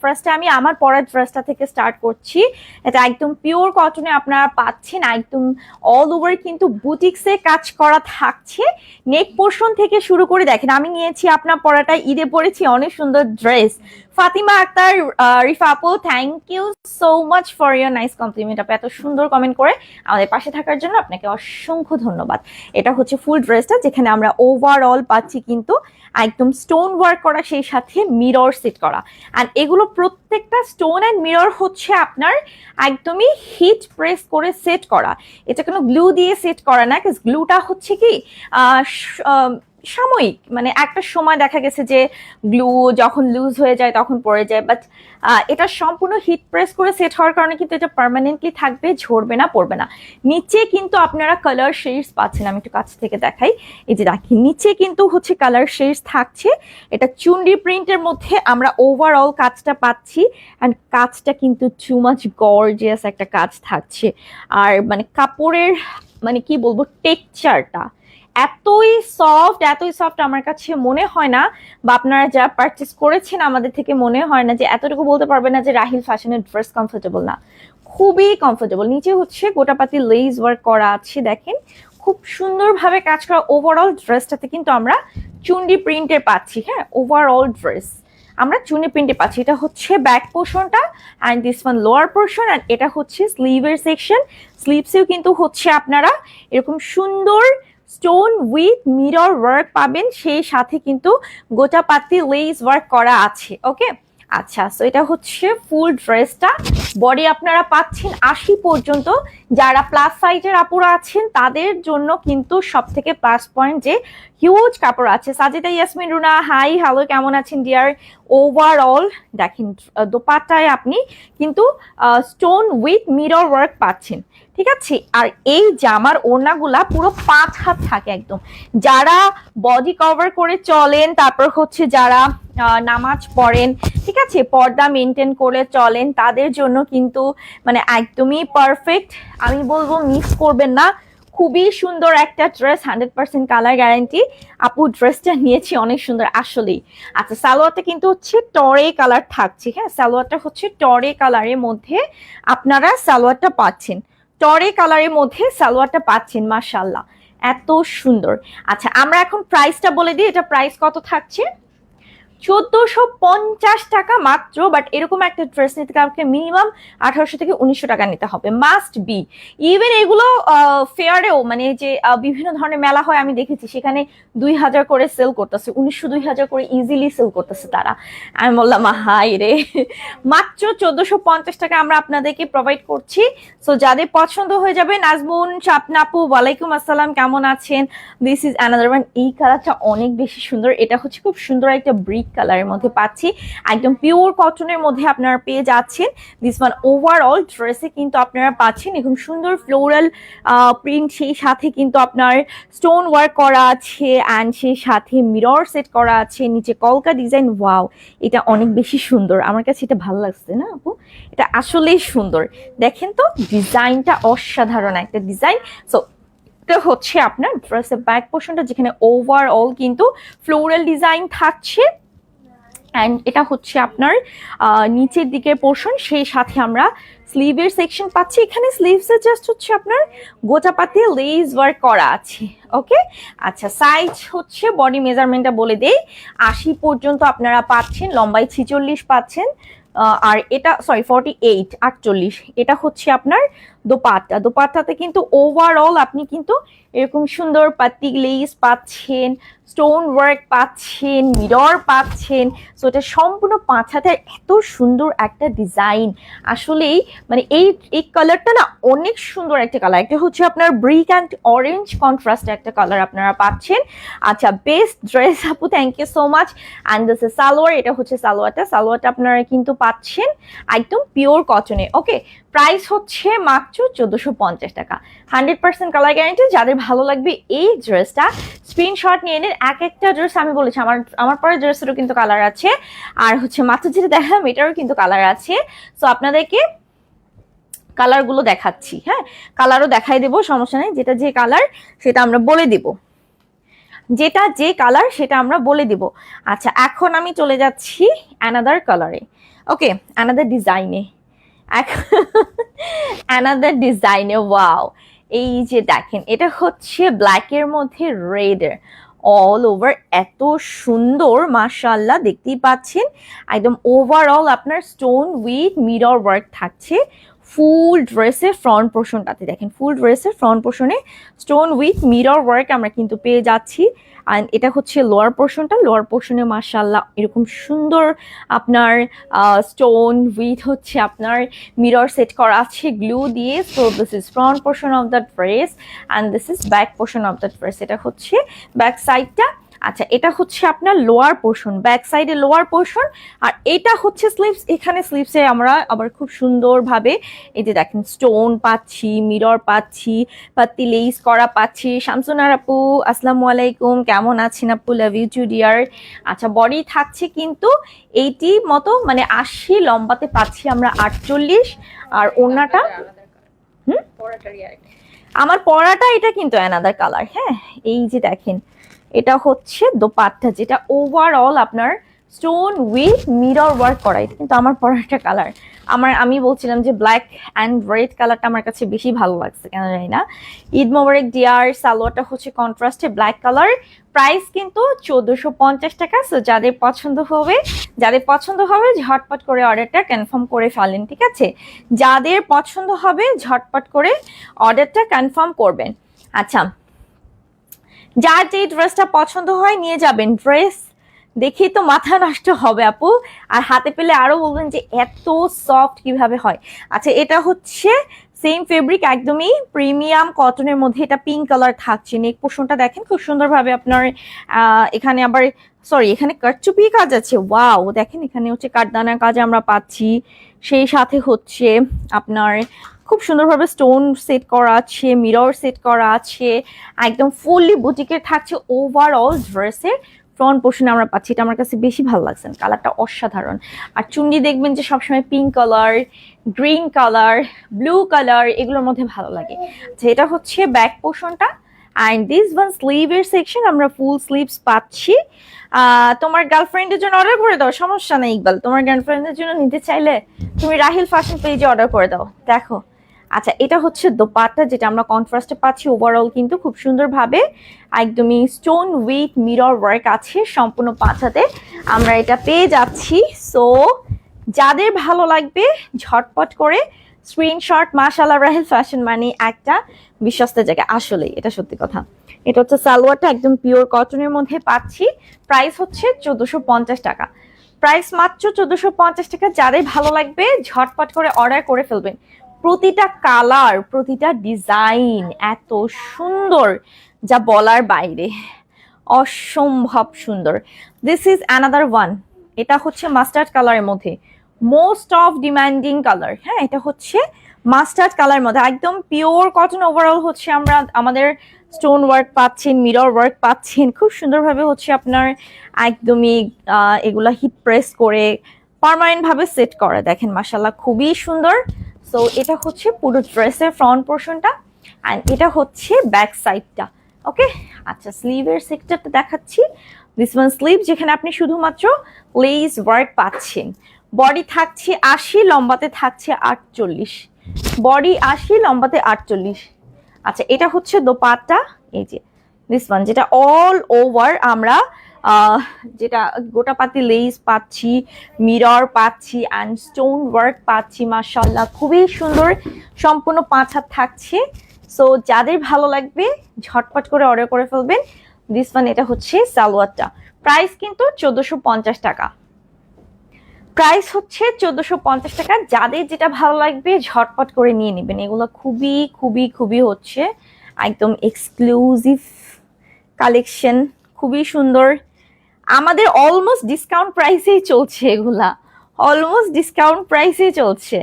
ফার্স্টে আমি আমার পরার ড্রেসটা থেকে স্টার্ট করছি। এটা একদম পিওর কটনে আপনারা পাচ্ছেন, একদম অল ওভার কিন্তু বুটিক্সে কাজ করা থাকছে। নেক পোর্শন থেকে শুরু করে দেখেন, আমি নিয়েছি আপনার পরাটা, ঈদে পরেছি, অনেক সুন্দর ড্রেস। ফাতিমা আক্তার, রিফা আপু, thank you so much for your nice compliment. আপনি এত সুন্দর কমেন্ট করে আমাদের পাশে থাকার জন্য আপনাকে অসংখ্য ধন্যবাদ। এটা হচ্ছে ফুল ড্রেসটা, যেখানে আমরা ওভারঅল পাচ্ছি কিন্তু একদম স্টোন ওয়ার্ক করা, সেই সাথে মিরর সেট করা। আর এগুলো প্রত্যেকটা স্টোন অ্যান্ড মিরর হচ্ছে আপনার একদমই হিট প্রেস করে সেট করা। এটা কোনো গ্লু দিয়ে সেট করা না, গ্লুটা হচ্ছে কি সাময়িক, মানে একটা সময় দেখা গেছে যে গ্লু যখন লুজ হয়ে যায় তখন পড়ে যায়, বাট এটা সম্পূর্ণ হিট প্রেস করে সেট হওয়ার কারণে কিন্তু এটা পার্মানেন্টলি থাকবে, ঝরবে না, পড়বে না। নিচে কিন্তু আপনারা কালার শেডস পাচ্ছেন, আমি একটু কাছ থেকে দেখাই। এই যে দেখেন, নিচে কিন্তু হচ্ছে কালার শেডস থাকছে। এটা চুন্ডি প্রিন্টের মধ্যে আমরা ওভারঅল কাজটা পাচ্ছি, অ্যান্ড কাজটা কিন্তু টু মাচ গর্জিয়াস একটা কাজ থাকছে। আর মানে কাপড়ের মানে কি বলবো, টেক্সচারটা এতই সফট আমার কাছে মনে হয় না, বা আপনারা যা পারচেস করেছেন আমাদের থেকে মনে হয় না যে এতটুকু বলতে পারবে না যে রাহিল ফ্যাশনের ড্রেস কমফোর্টেবল না। খুবই কমফোর্টেবল। নিচে হচ্ছে গোটাপাতি লেস ওয়ার্ক করা আছে, দেখেন খুব সুন্দরভাবে কাজ করা। ওভারঅল ড্রেসটাতে কিন্তু আমরা চুন্ডি প্রিন্টের পাচ্ছি। হ্যাঁ, ওভারঅল ড্রেস আমরা চুন্ডি প্রিন্টে পাচ্ছি। এটা হচ্ছে ব্যাক পোর্শনটা, and this one lower portion, and এটা হচ্ছে স্লিভের সেকশন। স্লিভসেও কিন্তু হচ্ছে আপনারা এরকম সুন্দর স্টোন উইথ মিরর ওয়ার্ক পাবেন, সেই সাথে কিন্তু গোটাপাতি লেস ওয়ার্ক করা আছে। ওকে, আচ্ছা, সো এটা হচ্ছে ফুল ড্রেসটা। বডি আপনারা পাচ্ছেন 80 পর্যন্ত। যারা প্লাস সাইজের আপুরা আছেন তাদের জন্য কিন্তু সব থেকে প্লাস পয়েন্ট যে হিউজ কাপড় আছে। সাজিদা ইয়াসমিন রুনা, হাই হ্যালো, কেমন আছেন ডিয়ার? ওভারঅল দেখেন দোপাট্টায় আপনি কিন্তু স্টোন উইথ মিরর ওয়ার্ক পাচ্ছেন, ঠিক আছে। আর এই জামার ওড়নাগুলা পুরো 5 হাত থাকে একদম। যারা বডি কভার করে চলেন, তারপর হচ্ছে যারা নামাজ পড়েন, ঠিক আছে, পর্দা মেনটেন করে চলেন, তাদের জন্য কিন্তু মানে একদমই পারফেক্ট। আমি বলবো মিস করবেন না। খুবই সুন্দর একটা ড্রেস, 100% কালার গ্যারান্টি। আপু ড্রেসটা নিয়েছি, অনেক সুন্দর আসলেই। আচ্ছা, সালোয়ারটা কিন্তু হচ্ছে টরে কালার থাকছে। হ্যাঁ, সালোয়ারটা হচ্ছে টরে কালারের মধ্যে আপনারা সালোয়ারটা পাচ্ছেন। টরে কালারের মধ্যে সালোয়ারটা পাচ্ছেন, মাশাআল্লাহ এত সুন্দর। আচ্ছা, আমরা এখন প্রাইসটা বলে দিই। এটা প্রাইস কত থাকছে? 1450 টাকা মাত্র। বাট এরকম একটা ড্রেস নিতে কাউকে মিনিমাম 1800 থেকে 1900 টাকা নিতে হবে, মাস্ট বি। ইভেন এগুলো ফেয়ারেও, মানে যে বিভিন্ন ধরনের মেলা হয় আমি দেখেছি, সেখানে 2000 করে সেল করতেছে, 1900 2000 করে ইজিলি সেল করতেছে তারা। আমি বললাম হাই রে, মাত্র 1450 টাকা আমরা আপনাদেরকে প্রোভাইড করছি। সো যাদের পছন্দ হয়ে যাবে, নাজমুন শাপনাপু, ওয়ালাইকুম আসসালাম, কেমন আছেন? This is another one. এই কালারটা অনেক বেশি সুন্দর। এটা হচ্ছে খুব সুন্দর একটা ব্রিক কালারের মধ্যে পাচ্ছি, একদম পিওর কটনের মধ্যে আপনারা পেয়ে যাচ্ছেন। দিস ওয়ান ওভারঅল ড্রেসে কিন্তু আপনারা পাচ্ছেন এরকম সুন্দর ফ্লোরাল প্রিন্ট, সেই সাথে কিন্তু আপনার স্টোন ওয়ার্ক করা আছে, অ্যান্ড সেই সাথে মিরর সেট করা আছে, নিচে কলকা ডিজাইন। ওয়াও, এটা অনেক বেশি সুন্দর, আমার কাছে এটা ভালো লাগছে না আপু? এটা আসলেই সুন্দর। দেখেন তো ডিজাইনটা, অসাধারণ একটা ডিজাইন। সো এটা হচ্ছে আপনার ড্রেসের ব্যাক পোর্শনটা, যেখানে ওভারঅল কিন্তু ফ্লোরাল ডিজাইন থাকছে, অ্যান্ড এটা হচ্ছে আপনার নিচের দিকের পোর্শন, সেই সাথে আমরা স্লিভের সেকশন পাচ্ছি। এখানে স্লিভসে জাস্ট হচ্ছে আপনার গোটাপাতি লেস ওয়ার্ক করা আছে। ওকে, আচ্ছা, সাইজ হচ্ছে বডি মেজারমেন্টটা বলে দেই, 80 পর্যন্ত আপনারা পাচ্ছেন, লম্বায় 46 পাচ্ছেন। আর এটা সরি 48 48, এটা হচ্ছে আপনার দোপাট্টা। দোপাট্টাতে কিন্তু ওভারঅল আপনি কিন্তু এরকম সুন্দর পাতি লেস পাচ্ছেন, স্টোন ওয়ার্ক পাচ্ছেন, মিরর পাচ্ছেন। সো এটা সম্পূর্ণ 5 হাতের এত সুন্দর একটা ডিজাইন। আসলেই মানে এই কালারটা না অনেক সুন্দর একটা কালার। এটা হচ্ছে আপনার ব্রিক অ্যান্ড অরেঞ্জ কন্ট্রাস্ট একটা কালার আপনারা পাচ্ছেন। আচ্ছা, বেস্ট ড্রেস আপু, thank you so much. And this is salwar. এটা হচ্ছে সালোয়ারটা আপনারা কিন্তু পাচ্ছেন একদম পিওর কটনে। ওকে, প্রাইস হচ্ছে মাত্র 1450 টাকা, 100% কালার গ্যারান্টি। যাদের ভালো লাগবে এই ড্রেসটা স্ক্রিনশট নিয়ে নিন। এক একটা ড্রেস আমি বলেছি, আমার পরে ড্রেসেরও কিন্তু কালার আছে, আর হচ্ছে মাত্র যেটা দেখালাম এটারও কিন্তু কালার আছে। সো আপনাদেরকে কালারগুলো দেখাচ্ছি। হ্যাঁ, কালারও দেখাই দেবো, সমস্যা নেই। যেটা যে কালার সেটা আমরা বলে দিব, যেটা যে কালার সেটা আমরা বলে দিব। আচ্ছা, এখন আমি চলে যাচ্ছি অ্যানাদার কালারে। ওকে, অ্যানাদার ডিজাইনে অ্যানাদার ডিজাইনে ওয়াও, এই যে দেখেন এটা হচ্ছে ব্ল্যাকের মধ্যে রেডের অল ওভার, এত সুন্দর মাশাআল্লাহ, দেখতেই পাচ্ছেন একদম ওভারঅল আপনার স্টোন উইথ মিরর ওয়ার্ক থাকছে ফুল ড্রেসের ফ্রন্ট পোর্শনটাতে। দেখেন ফুল ড্রেসের ফ্রন্ট পোর্শনে স্টোন উইথ মিরর ওয়ার্ক আমরা কিন্তু পেয়ে যাচ্ছি। অ্যান্ড এটা হচ্ছে লোয়ার পোর্শনটা, লোয়ার পোর্শনে মাশাআল্লাহ এরকম সুন্দর আপনার স্টোন উইথ হচ্ছে আপনার মিরর সেট করা আছে গ্লু দিয়ে। So this is front portion of the dress and this is back portion of the dress. এটা হচ্ছে ব্যাক সাইডটা। আচ্ছা, এটা হচ্ছে আপনার লোয়ার পোর্শন, ব্যাক সাইডে লোয়ার পোর্শন, আর এটা হচ্ছে স্লিভস। এখানে স্লিভসে আমরা আবার খুব সুন্দরভাবে এই যে দেখেন স্টোন পাচ্ছি, মিরর পাচ্ছি, পাতি লেস করা পাচ্ছি। শামসুনার আপু আসসালামু আলাইকুম, কেমন আছেন আপু? Love you too dear. আচ্ছা, বডি থাকছে কিন্তু 80 মতো, মানে 80 লম্বাতে পাচ্ছি আমরা 48, আর ওড়নাটা আমার পরাটা এটা কিন্তু অ্যানাদার কালার। হ্যাঁ, এই যে দেখেন এটা হচ্ছে দোপাট্টা, যেটা ওভারঅল আপনার স্টোন উইথ মিরর ওয়ার্ক করা। এটা কিন্তু আমার পরাটা কালার। আমি বলছিলাম যে ব্ল্যাক অ্যান্ড রেড কালারটা আমার কাছে বেশি ভালো লাগছে, কেন জানি না। ঈদ মোবারক ডিয়ার। সালোয়ারটা হচ্ছে কন্ট্রাস্টে ব্ল্যাক কালার। প্রাইস কিন্তু 1450 টাকা। সো যাদের পছন্দ হবে ঝটপট করে অর্ডারটা কনফার্ম করে ফেলেন, ঠিক আছে? যাদের পছন্দ হবে ঝটপট করে অর্ডারটা কনফার্ম করবেন। আচ্ছা, যার যে ড্রেসটা পছন্দ হয় নিয়ে যাবেন। ড্রেস দেখেই তো মাথা নষ্ট হবে আপু, আর হাতে পেলে আরো বলবেন যে এত সফট কিভাবে হয়। আচ্ছা, এটা হচ্ছে সেম ফেব্রিক, একদমই প্রিমিয়াম কটনের মধ্যে। এটা পিঙ্ক কালার থাকছে। নেক পোর্শনটা দেখেন খুব সুন্দরভাবে আপনার এখানে আবার এখানে কাটচুপি কাজ আছে। ওয়াও, দেখেন এখানে হচ্ছে কাঠদানা কাজ আমরা পাচ্ছি, সেই সাথে হচ্ছে আপনার খুব সুন্দরভাবে স্টোন সেট করা আছে, মিরর সেট করা আছে, একদম ফুললি বুটিকের থাকছে ওভারঅল ড্রেসের ফ্রন্ট পোর্শনে আমরা পাচ্ছি। এটা আমার কাছে বেশি ভালো লাগছে, কালারটা অসাধারণ। আর চুন্ডি দেখবেন যে সবসময় pink colour, green colour, blue colour, এগুলোর মধ্যে ভালো লাগে। আচ্ছা, এটা হচ্ছে ব্যাক পোর্শনটা অ্যান্ড দিস ওয়ান স্লিভের সেকশন, আমরা ফুল স্লিভস পাচ্ছি। তোমার গার্লফ্রেন্ডের জন্য অর্ডার করে দাও, সমস্যা নেই ইকবাল। তোমার গার্লফ্রেন্ডের জন্য নিতে চাইলে তুমি রাহিল ফ্যাশন পেজে অর্ডার করে দাও। দেখো, আচ্ছা এটা হচ্ছে দোপাট্টা, যেটা আমরা কন্ট্রাস্টে পাচ্ছি। ওভারঅল কিন্তু খুব সুন্দরভাবে একদমই স্টোন উইথ মিরর ওয়ার্ক আছে সম্পূর্ণ পাঁচাতে আমরা এটা পেয়ে যাচ্ছি। সো যাদের ভালো লাগবে ঝটপট করে স্ক্রিনশট। মাশাআল্লাহ, রাহিল ফ্যাশন মানে একটা বিশ্বস্ত জায়গা, আসলে এটা সত্যি কথা। এটা হচ্ছে সালোয়ারটা একদম পিওর কটনের মধ্যে পাচ্ছি। প্রাইস হচ্ছে 1450 টাকা। প্রাইস মাত্র 1450 টাকা। যাদের ভালো লাগবে ঝটপট করে অর্ডার করে ফেলবেন। প্রতিটা কালার, প্রতিটা ডিজাইন এত সুন্দর যা বলার বাইরে, অসম্ভব সুন্দর। This is another one. এটা হচ্ছে মাস্টার্ড কালারের মধ্যে মোস্ট অফ ডিমান্ডিং কালার। হ্যাঁ, এটা হচ্ছে মাস্টার্ড কালারের মধ্যে একদম পিওর কটন। ওভারঅল হচ্ছে আমরা আমাদের স্টোন ওয়ার্ক পাচ্ছেন, মিরর ওয়ার্ক পাচ্ছেন, খুব সুন্দরভাবে হচ্ছে আপনার একদমই এগুলা হিট প্রেস করে পার্মানেন্ট ভাবে সেট করা। দেখেন মাশাআল্লাহ খুবই সুন্দর। সো এটা হচ্ছে পুরো ড্রেসের ফ্রন্ট পোর্শনটা অ্যান্ড এটা হচ্ছে ব্যাক সাইডটা। ওকে, আচ্ছা স্লিভের সেক্টরটা দেখাচ্ছি। দিস ওয়ান স্লিভ, যেখানে আপনি শুধুমাত্র লেস ওয়ার্ক পাচ্ছেন। বডি থাকছে 80, লম্বাতে থাকছে 48। বডি 80, লম্বাতে 48। আচ্ছা, এটা হচ্ছে দোপাট্টা। এই যে দিস ওয়ান, যেটা অল ওভার আমরা যেটা গোটা পাতি লেস পাচ্ছি, মিরর পাচ্ছি অ্যান্ড স্টোন ওয়ার্ক পাচ্ছি। মাশাআল্লাহ খুবই সুন্দর, সম্পূর্ণ 5 হাত থাকছে। সো যাদের ভালো লাগবে ঝটপট করে অর্ডার করে ফেলবেন। দিস ওয়ান, এটা হচ্ছে সালোয়ারটা। প্রাইস কিন্তু 1450 টাকা। প্রাইস হচ্ছে 1450 টাকা। যাদের যেটা ভালো লাগবে ঝটপট করে নিয়ে নেবেন। এগুলো খুবই খুবই খুবই হচ্ছে একদম এক্সক্লুসিভ কালেকশন, খুবই সুন্দর। আমাদের অলমোস্ট ডিসকাউন্ট প্রাইসেই চলছে, এগুলা অলমোস্ট ডিসকাউন্ট প্রাইসেই চলছে।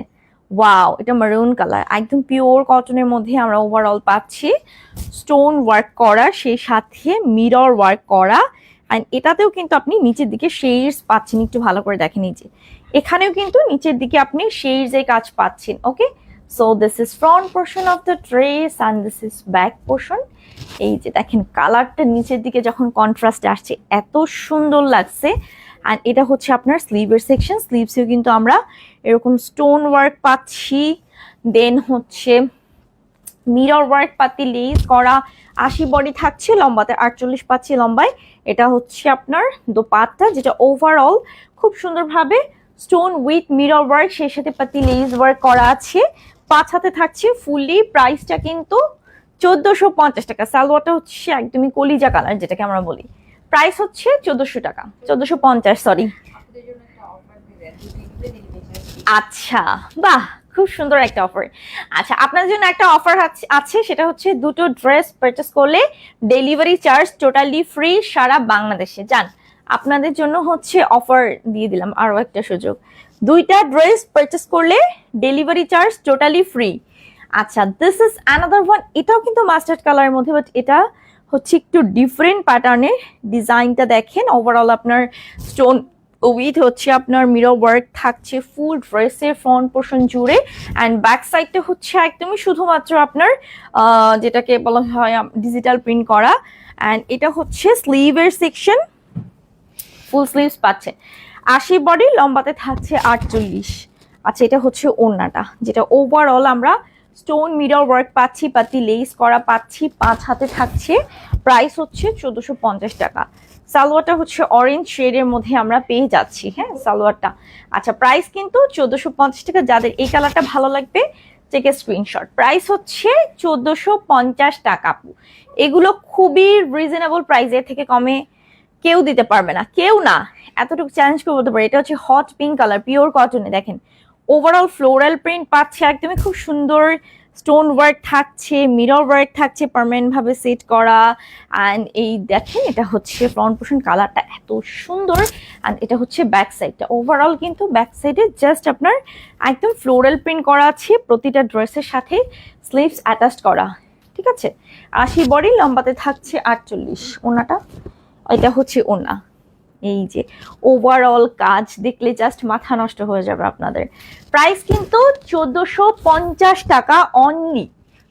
ওয়াও, এটা মারুন কালার, একদম পিওর কটনের মধ্যে আমরা ওভারঅল পাচ্ছি স্টোন ওয়ার্ক করা, সেই সাথে মিরর ওয়ার্ক করা। অ্যান্ড এটাতেও কিন্তু আপনি নিচের দিকে শেডস পাচ্ছেন। একটু ভালো করে দেখেন, এই যে এখানেও কিন্তু নিচের দিকে আপনি শেডস এর কাজ পাচ্ছেন। Okay, so this is front portion of the dress and this is back portion. এই যে দেখেন কালারটা নিচের দিকে যখন কন্ট্রাস্ট আসছে এত সুন্দর লাগছে। অ্যান্ড এটা হচ্ছে আপনার স্লিভের সেকশন, স্লিভসেও কিন্তু আমরা এরকম স্টোন ওয়ার্ক পাচ্ছি, দেন হচ্ছে মিরর ওয়ার্ক পাতি লেস করা, 80 বডি থাকছে, লম্বাতে 48 পাচ্ছি লম্বায়। এটা হচ্ছে আপনার দোপাট্টা, যেটা ওভারঅল খুব সুন্দরভাবে স্টোন উইথ মিরর ওয়ার্ক, সেই সাথে পাতি লেস ওয়ার্ক করা আছে। 5 হাতে থাকছে ফুললি। প্রাইসটা কিন্তু 1450 টাকা। সালোয়ারটা হচ্ছে একদমই কলিজা কালার, যেটাকে আমরা বলি। প্রাইস হচ্ছে 1400 টাকা, 1450, সরি। আচ্ছা, বাহ, খুব সুন্দর একটা অফার। আচ্ছা, আপনাদের জন্য একটা অফার আছে, সেটা হচ্ছে দুটো ড্রেস পারচেস করলে ডেলিভারি চার্জ টোটালি ফ্রি সারা বাংলাদেশে। যান, আপনাদের জন্য হচ্ছে অফার দিয়ে দিলাম, আরো একটা সুযোগ। 2টা ড্রেস পারচেস করলে ডেলিভারি চার্জ টোটালি ফ্রি। আচ্ছা, দিস ইজ অ্যানাদার ওয়ান। এটাও কিন্তু মাস্টার্ড কালারের মধ্যে, বাট এটা হচ্ছে একটু ডিফারেন্ট প্যাটার্নের। ডিজাইনটা দেখেন, ওভারঅল আপনার স্টোন উইথ হচ্ছে আপনার মিরর ওয়ার্ক থাকছে ফুল ড্রেসের ফ্রন্ট পোর্শন জুড়ে, অ্যান্ড ব্যাক সাইডটা হচ্ছে একদমই শুধুমাত্র আপনার যেটাকে বলা হয় ডিজিটাল প্রিন্ট করা। অ্যান্ড এটা হচ্ছে স্লিভের সেকশন, ফুল স্লিভস পাচ্ছে। 80 বডি, লম্বাতে থাকছে 48। আচ্ছা, এটা হচ্ছে ওড়নাটা, যেটা ওভারঅল আমরা স্টোন মিরর ওয়ার্ক পাচ্ছি, পাতি লেস করা পাচ্ছি, 5 হাতে থাকছে। প্রাইস হচ্ছে 1450 টাকা। সালোয়ারটা হচ্ছে অরেঞ্জ শেডের মধ্যে আমরা পেয়ে যাচ্ছি, হ্যাঁ সালোয়ারটা। আচ্ছা, প্রাইস কিন্তু 1450 টাকা। যাদের এই কালারটা ভালো লাগবে টেক এ স্ক্রিনশট। প্রাইস হচ্ছে 1450 টাকা আপু। এগুলো খুবই রিজনেবল প্রাইসের থেকে কমে কেউ দিতে পারবে না, কেউ না, এতটুকু চ্যালেঞ্জ করে বলতে পারে। এটা হচ্ছে হট পিঙ্ক কালার, পিওর কটনে। দেখেন ওভারঅল ফ্লোরাল প্রিন্ট পাচ্ছে, একদমই খুব সুন্দর স্টোন ওয়ার্ক থাকছে, মিরর ওয়ার্ক থাকছে পার্মানেন্ট ভাবে সেট করা। অ্যান্ড এই দেখেন, এটা হচ্ছে ফ্রন্ট পোর্শন, কালারটা এত সুন্দর। অ্যান্ড এটা হচ্ছে ব্যাক সাইডটা। ওভারঅল কিন্তু ব্যাক সাইডে জাস্ট আপনার একদম ফ্লোরাল প্রিন্ট করা আছে, প্রতিটা ড্রেসের সাথে স্লিভস অ্যাটাচড করা, ঠিক আছে। 80 বডি, লম্বাতে থাকছে 48। ওনাটা, এটা হচ্ছে ওনা। এই যে ওভারঅল কাজ দেখলে জাস্ট মাথা নষ্ট হয়ে যাবে আপনাদের। প্রাইস কিন্তু 1450 টাকা অনলি,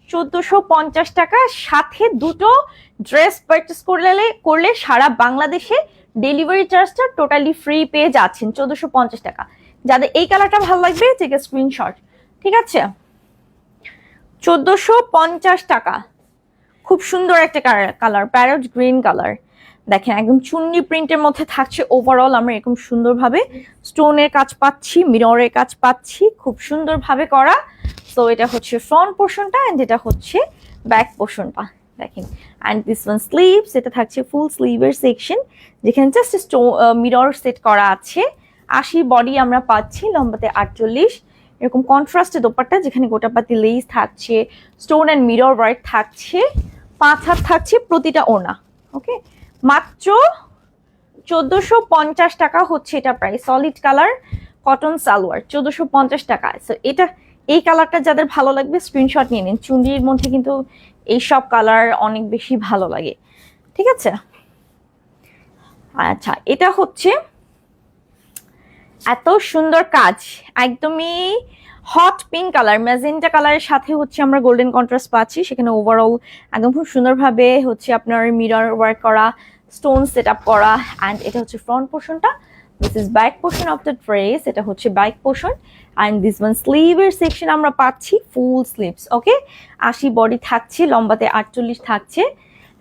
1450 টাকা। সাথে দুটো ড্রেস পারচেস করলে সারা বাংলাদেশে ডেলিভারি চার্জটা টোটালি ফ্রি পেয়ে যাচ্ছেন 1450 টাকা। যাদের এই কালারটা ভালো লাগবে থেকে স্ক্রিনশট, ঠিক আছে। 1450 টাকা, খুব সুন্দর একটা কালার, প্যারট গ্রিন কালার। দেখেন একদম চুন্নি প্রিন্টের মধ্যে থাকছে। ওভারঅল আমরা এরকম সুন্দরভাবে স্টোনের কাজ পাচ্ছি, মিররের কাজ পাচ্ছি, খুব সুন্দরভাবে করা। সো এটা হচ্ছে ফ্রন্ট পোর্শনটা, অ্যান্ড এটা হচ্ছে ব্যাক পোর্শনটা। দেখেন, অ্যান্ড দিস ওয়ান স্লিভস, এটা থাকছে ফুল স্লিভের সেকশন, যেখানে জাস্ট মিরর সেট করা আছে। 80 বডি আমরা পাচ্ছি, লম্বাতে 48। এরকম কন্ট্রাস্টে দোপাট্টা, যেখানে গোটাপাতি লেস থাকছে, স্টোন অ্যান্ড মিরর ওয়ার্ক থাকছে। 5 হাত থাকছে প্রতিটা ওড়না, ওকে। মাত্র 1450 টাকা হচ্ছে এটা price. Solid colour cotton salwar, 1450 টাকা। সো এটা, এই কালারটা যাদের ভালো লাগবে স্ক্রিনশট নিয়ে নিন। চুন্ডির মধ্যে কিন্তু এইসব কালার অনেক বেশি ভালো লাগে, ঠিক আছে। আচ্ছা, এটা হচ্ছে এত সুন্দর কাজ, একদমই হট পিঙ্ক কালার, ম্যাজেন্টা কালারের সাথে হচ্ছে আমরা গোল্ডেন কন্ট্রাস্ট পাচ্ছি। সেখানে ওভারঅল একদম খুব সুন্দরভাবে হচ্ছে আপনার মিরর ওয়ার্ক করা, স্টোন সেট আপ করা। অ্যান্ড এটা হচ্ছে ফ্রন্ট পোর্শনটা, this is back portion of the dress, এটা হচ্ছে back portion. And this one স্লিভের সেকশন আমরা পাচ্ছি ফুল স্লিভস, ওকে। 80 বডি থাকছে, লম্বাতে 48 থাকছে।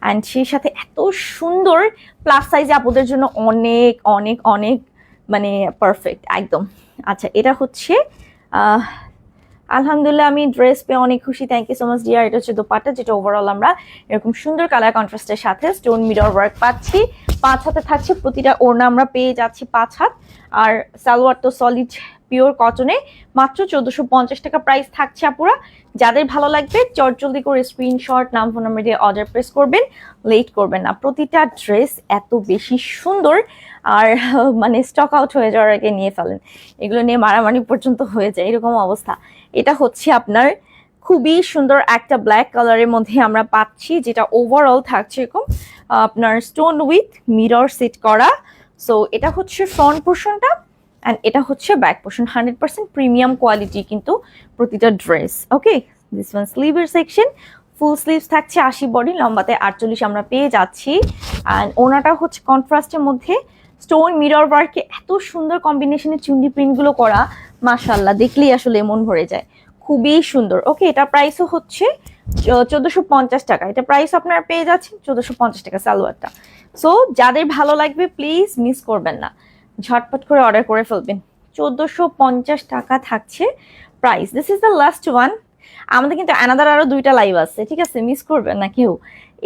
অ্যান্ড সেই সাথে এত সুন্দর, প্লাস সাইজে আপনাদের জন্য অনেক অনেক অনেক মানে পারফেক্ট একদম। আচ্ছা, এটা হচ্ছে আলহামদুলিল্লাহ আমি ড্রেস পেয়ে অনেক খুশি, thank you so much dear. এটা হচ্ছে দোপাট্টা, যেটা ওভারঅল আমরা এরকম সুন্দর কালার কন্ট্রাস্টের সাথে স্টোন মিরর ওয়ার্ক পাচ্ছি। 5 হাতে থাকছে, প্রতিটা ওড়না আমরা পেয়ে যাচ্ছি 5 হাত। আর সালোয়ার তো সলিড পিওর কটনে, মাত্র 1450 টাকা প্রাইস থাকছে আপুরা। যাদের ভালো লাগবে চটজলদি করে স্ক্রিনশট, নাম ফোন নাম্বার দিয়ে অর্ডার প্রেস করবেন, লেট করবেন না। প্রতিটা ড্রেস এত বেশি সুন্দর, আর মানে স্টক আউট হয়ে যাওয়ার আগে নিয়ে ফেলেন, এগুলো নিয়ে মারামারি পর্যন্ত হয়ে যায়, এরকম অবস্থা। এটা হচ্ছে আপনার খুবই সুন্দর একটা ব্ল্যাক কালারের মধ্যে আমরা পাচ্ছি, যেটা ওভারঅল থাকছে এরকম আপনার স্টোন উইথ মিরর সেট করা। সো এটা হচ্ছে ফ্রন্ট পোর্শনটা, অ্যান্ড এটা হচ্ছে ব্যাক পোর্শন। 100% প্রিমিয়াম কোয়ালিটি কিন্তু প্রতিটা ড্রেস, ওকে। দিস ওয়ান স্লিভের সেকশন, ফুল স্লিভস থাকছে, 80 বডি, লম্বাতে 48 আমরা পেয়ে যাচ্ছি। অ্যান্ড ওনাটা হচ্ছে কন্ট্রাস্টের মধ্যে স্টোন মিরর ওয়ার্কে এত সুন্দর কম্বিনেশনের চুন্ডি প্রিন্টগুলো করা, মাশাআল্লাহ, দেখলেই আসলে মন ভরে যায়, খুবই সুন্দর। ওকে, এটা প্রাইসও হচ্ছে 1450 টাকা। এটা প্রাইস আপনারা পেয়ে যাচ্ছেন 1450 টাকা সালোয়ারটা। সো যাদের ভালো লাগবে প্লিজ মিস করবেন না, ঝটপট করে অর্ডার করে ফেলবেন। 1450 টাকা থাকছে price. This is the last one. আমাদের কিন্তু অ্যানাদার আরো 2টা লাইভ আছে, ঠিক আছে, মিস করবেন না কেউ।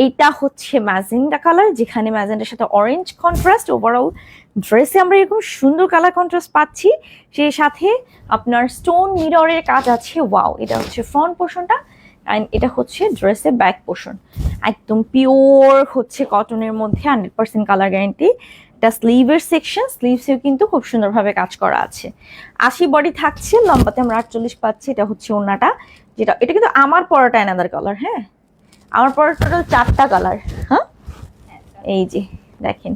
এইটা হচ্ছে ম্যাজেন্টা কালার, যেখানে ম্যাজেন্টার সাথে অরেঞ্জ কন্ট্রাস্ট। ওভারঅল ড্রেসে আমরা এরকম সুন্দর কালার কন্ট্রাস্ট পাচ্ছি, সেই সাথে আপনার স্টোন মিররের কাজ আছে। ওয়াও, এটা হচ্ছে ফ্রন্ট পোর্শনটা অ্যান্ড এটা হচ্ছে ড্রেসের ব্যাক পোর্শন। একদম পিওর হচ্ছে কটনের মধ্যে, 100% কালার গ্যারান্টি। এটা স্লিভের সেকশন, স্লিভসেও কিন্তু খুব সুন্দরভাবে কাজ করা আছে। 80 বডি থাকছে, লম্বাতে আমরা 48 পাচ্ছি। এটা হচ্ছে ওড়নাটা, যেটা এটা কিন্তু আমার পরাটা অ্যানাদার কালার। হ্যাঁ, আমার পরাটা টোটাল 4টা কালার। হ্যাঁ, এই যে দেখেন,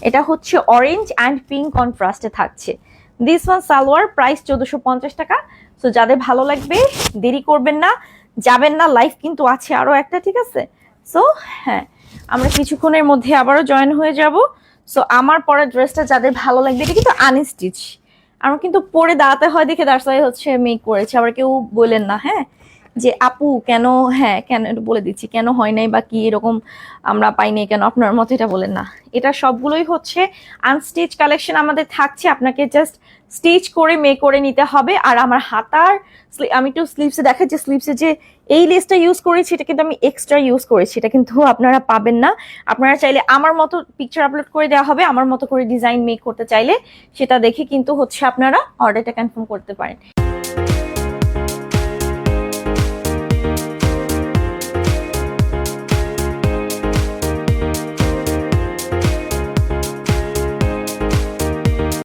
এটা হচ্ছে অরেঞ্জ অ্যান্ড পিঙ্ক কন্ট্রাস্টে থাকছে। দিস ওয়ান সালোয়ার প্রাইস 1450 টাকা। সো যাদের ভালো লাগবে দেরি করবেন না, যাবেন না, লাইভ কিন্তু আছে আরো একটা, ঠিক আছে। সো হ্যাঁ, আমরা কিছুক্ষণের মধ্যে আবারও জয়েন হয়ে যাব। সো আমার পরের ড্রেসটা যাদের ভালো লাগবে, এটা কিন্তু আনস্টিচ, আমার কিন্তু পরে দাঁড়াতে হয় দেখে দাঁড়াতে হচ্ছে মেক করেছে। আবার কেউ বললেন না হ্যাঁ যে আপু কেন, হ্যাঁ কেন, একটু বলে দিচ্ছি কেন হয় নাই বা কি এরকম আমরা পাইনি কেন, আপনার মতো এটা বলেন না। এটা সবগুলোই হচ্ছে আনস্টিচ কালেকশন আমাদের থাকছে, আপনাকে জাস্ট স্টিচ করে মেক করে নিতে হবে। আর আমার হাতার আমি একটু স্লিভসে দেখাই, যে স্লিভসে যে এই লেসটা ইউজ করেছি এটা কিন্তু আমি এক্সট্রা ইউজ করেছি, এটা কিন্তু আপনারা পাবেন না। আপনারা চাইলে আমার মতো পিকচার আপলোড করে দেওয়া হবে, আমার মতো করে ডিজাইন মেক করতে চাইলে সেটা দেখে কিন্তু হচ্ছে আপনারা অর্ডারটা কনফার্ম করতে পারেন।